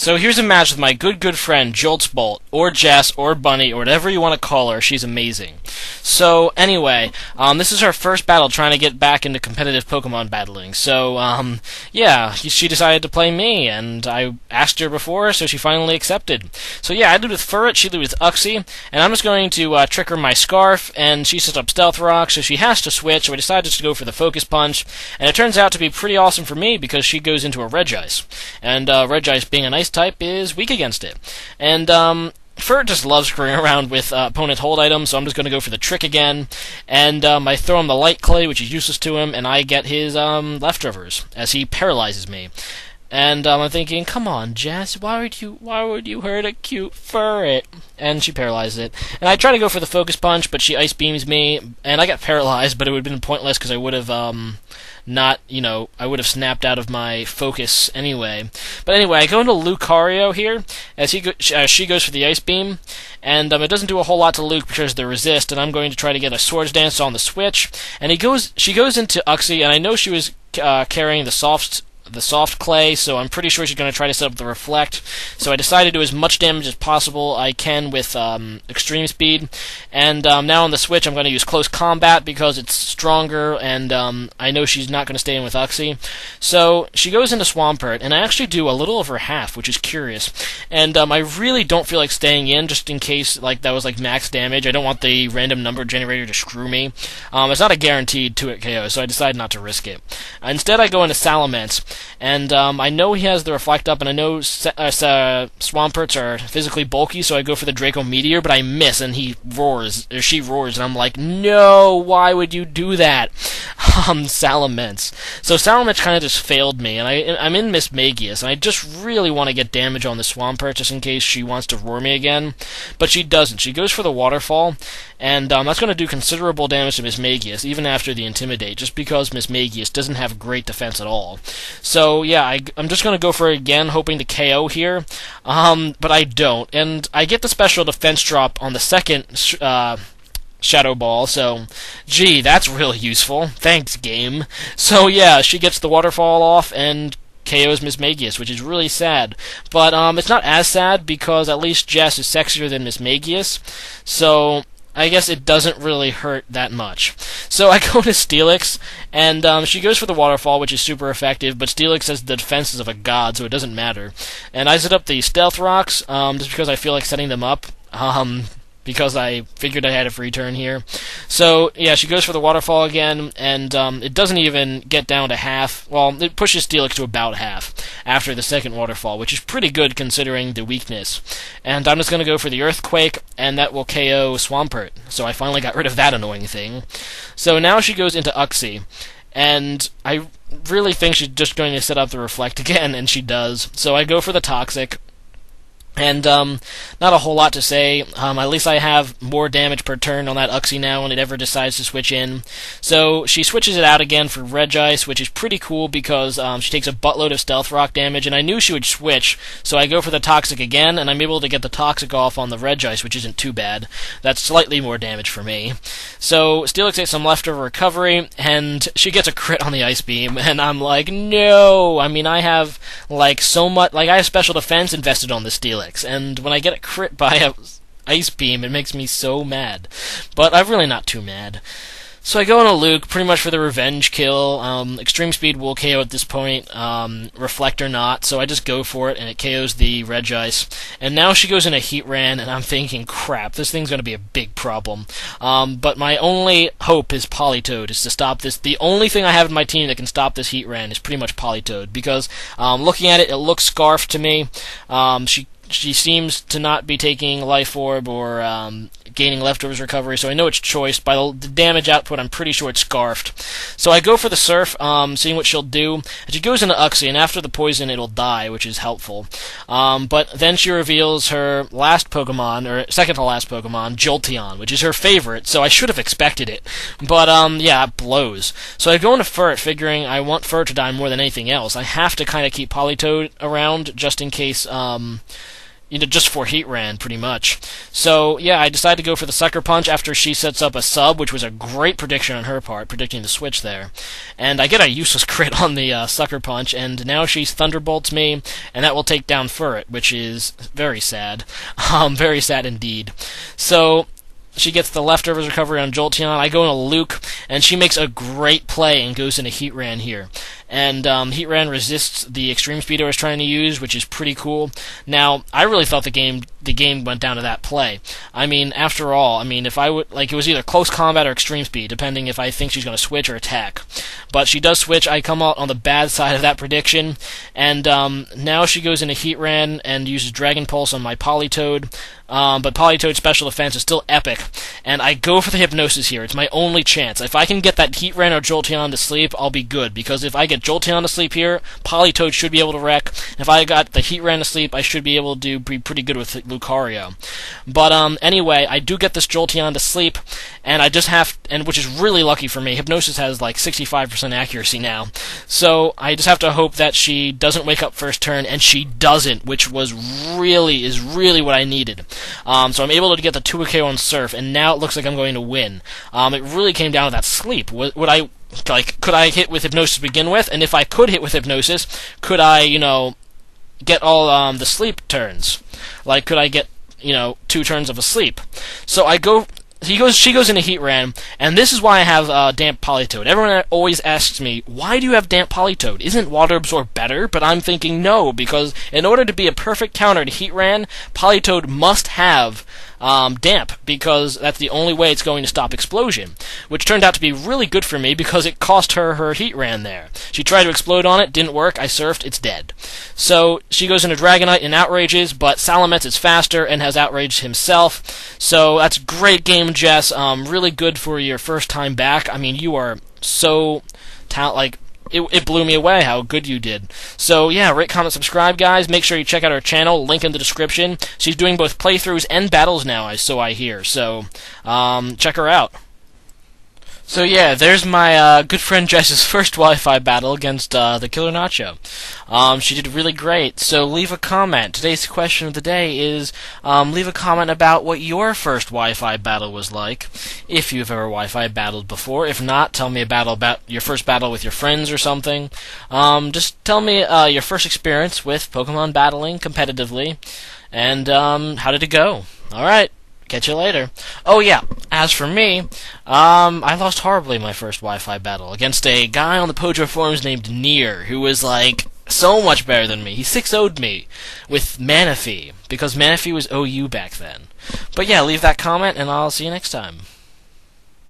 So here's a match with my good friend JoltsBolt, or Jess, or Bunny, or whatever you want to call her. She's amazing. So anyway, this is her first battle trying to get back into competitive Pokemon battling. So yeah, she decided to play me, and I asked her before, so she finally accepted. So yeah, I lead with Furret, she lead with Uxie, and I'm just going to trick her my Scarf, and she sets up Stealth Rock, so she has to switch. So I decided to go for the Focus Punch, and it turns out to be pretty awesome for me because she goes into a Regice, and Regice being a nice type is weak against it. And Furret just loves screwing around with opponent hold items, so I'm just going to go for the trick again. And I throw him the Light Clay, which is useless to him, and I get his leftovers as he paralyzes me. And I'm thinking, come on, Jess, why would you hurt a cute Furret? And she paralyzes it. And I try to go for the Focus Punch, but she Ice Beams me, and I got paralyzed, but it would have been pointless because I would have I would have snapped out of my focus anyway. But anyway, I go into Lucario here, as she goes for the Ice Beam, and it doesn't do a whole lot to Luke because of the resist, and I'm going to try to get a Swords Dance on the switch. And she goes into Uxie, and I know she was carrying the soft clay, so I'm pretty sure she's going to try to set up the Reflect. So I decided to do as much damage as possible I can with Extreme Speed. And now on the switch, I'm going to use Close Combat because it's stronger, and I know she's not going to stay in with Uxie. So she goes into Swampert, and I actually do a little over half, which is curious. And I really don't feel like staying in, just in case that was max damage. I don't want the random number generator to screw me. It's not a guaranteed 2-hit KO, so I decided not to risk it. Instead, I go into Salamence. And I know he has the Reflect up, and I know Swamperts are physically bulky, so I go for the Draco Meteor, but I miss, and she roars, and I'm like, no, why would you do that? Salamence. So Salamence kind of just failed me, and I'm in Mismagius, and I just really want to get damage on the Swampert just in case she wants to roar me again, but she doesn't. She goes for the Waterfall, and that's going to do considerable damage to Mismagius, even after the Intimidate, just because Mismagius doesn't have great defense at all. So yeah, I'm just going to go for it again, hoping to KO here, but I don't, and I get the special defense drop on the second Shadow Ball, so gee, that's really useful. Thanks, game. So yeah, she gets the Waterfall off, and KO's Mismagius, which is really sad. But it's not as sad because at least Jess is sexier than Mismagius, so I guess it doesn't really hurt that much. So I go to Steelix, and she goes for the Waterfall, which is super effective, but Steelix has the defenses of a god, so it doesn't matter. And I set up the Stealth Rocks, just because I feel like setting them up, because I figured I had a free turn here. So, yeah, she goes for the Waterfall again, and it doesn't even get down to half. Well, it pushes Steelix to about half after the second Waterfall, which is pretty good considering the weakness. And I'm just going to go for the Earthquake, and that will KO Swampert. So I finally got rid of that annoying thing. So now she goes into Uxie, and I really think she's just going to set up the Reflect again, and she does. So I go for the Toxic. And not a whole lot to say. At least I have more damage per turn on that Uxie now when it ever decides to switch in. So she switches it out again for Regice, which is pretty cool because she takes a buttload of Stealth Rock damage, and I knew she would switch, so I go for the Toxic again, and I'm able to get the Toxic off on the Regice, which isn't too bad. That's slightly more damage for me. So Steelix takes some leftover recovery, and she gets a crit on the Ice Beam, and I'm like, no! I mean, I have, so much, I have special defense invested on the Steelix. And when I get a crit by a Ice Beam, it makes me so mad. But I'm really not too mad. So I go into Luke, pretty much for the revenge kill. Extreme Speed will KO at this point, Reflect or not, so I just go for it, and it KOs the Regice. And now she goes into Heatran, and I'm thinking, crap, this thing's going to be a big problem. But my only hope is Politoed, is to stop this. The only thing I have in my team that can stop this Heatran is pretty much Politoed, because looking at it, it looks Scarfed to me. She seems to not be taking Life Orb or gaining Leftovers recovery, so I know it's choiced. By the damage output, I'm pretty sure it's Scarfed. So I go for the Surf, seeing what she'll do. And she goes into Uxie, and after the poison, it'll die, which is helpful. But then she reveals her last Pokemon, or second to last Pokemon, Jolteon, which is her favorite, so I should have expected it. But, yeah, it blows. So I go into Furret, figuring I want Furret to die more than anything else. I have to kind of keep Politoed around, just in case, just for Heatran, pretty much. So, yeah, I decided to go for the Sucker Punch after she sets up a sub, which was a great prediction on her part, predicting the switch there. And I get a useless crit on the Sucker Punch, and now she Thunderbolts me, and that will take down Furret, which is very sad. Very sad indeed. So, she gets the leftovers recovery on Jolteon. I go into Luke, and she makes a great play and goes into Heatran here. And Heatran resists the Extreme Speed I was trying to use, which is pretty cool. Now, I really felt the game went down to that play. I mean, after all, if I would, it was either Close Combat or Extreme Speed, depending if I think she's going to switch or attack. But she does switch. I come out on the bad side of that prediction. And now she goes into Heatran and uses Dragon Pulse on my Politoed. But Politoad's special defense is still epic, and I go for the Hypnosis here. It's my only chance. If I can get that Heatran or Jolteon to sleep, I'll be good, because if I get Jolteon to sleep here, Politoad should be able to wreck. If I got the Heatran to sleep, I should be able to be pretty good with Lucario. But anyway, I do get this Jolteon to sleep, and I just which is really lucky for me. Hypnosis has 65% accuracy now, so I just have to hope that she doesn't wake up first turn, and she doesn't, which is really what I needed. So I'm able to get the 2KO on Surf, and now it looks like I'm going to win. It really came down to that sleep. Could I hit with Hypnosis to begin with? And if I could hit with Hypnosis, could I, get all the sleep turns? Could I get, 2 turns of a sleep? So she goes into Heatran, and this is why I have Damp Politoed. Everyone always asks me, why do you have Damp Politoed? Isn't Water Absorb better? But I'm thinking no, because in order to be a perfect counter to Heatran, Politoed must have Damp, because that's the only way it's going to stop Explosion, which turned out to be really good for me because it cost her Heatran there. She tried to explode on it, didn't work, I surfed, it's dead. So she goes into Dragonite and outrages, but Salamence is faster and has outraged himself, so that's a great game, Jess. Really good for your first time back. You are so it blew me away how good you did. So yeah, rate, comment, subscribe, guys. Make sure you check out our channel. Link in the description. She's doing both playthroughs and battles now, I hear. So check her out. So yeah, there's my good friend Jess's first Wi-Fi battle against TheKillerNacho. She did really great, so leave a comment. Today's question of the day is, leave a comment about what your first Wi-Fi battle was like, if you've ever Wi-Fi battled before. If not, tell me about your first battle with your friends or something. Just tell me your first experience with Pokemon battling competitively, and how did it go? Alright. Catch you later. Oh yeah, as for me, I lost horribly in my first Wi-Fi battle against a guy on the Pojo forums named Nier, who was so much better than me. He 6-0'd me with Manaphy, because Manaphy was OU back then. But yeah, leave that comment, and I'll see you next time.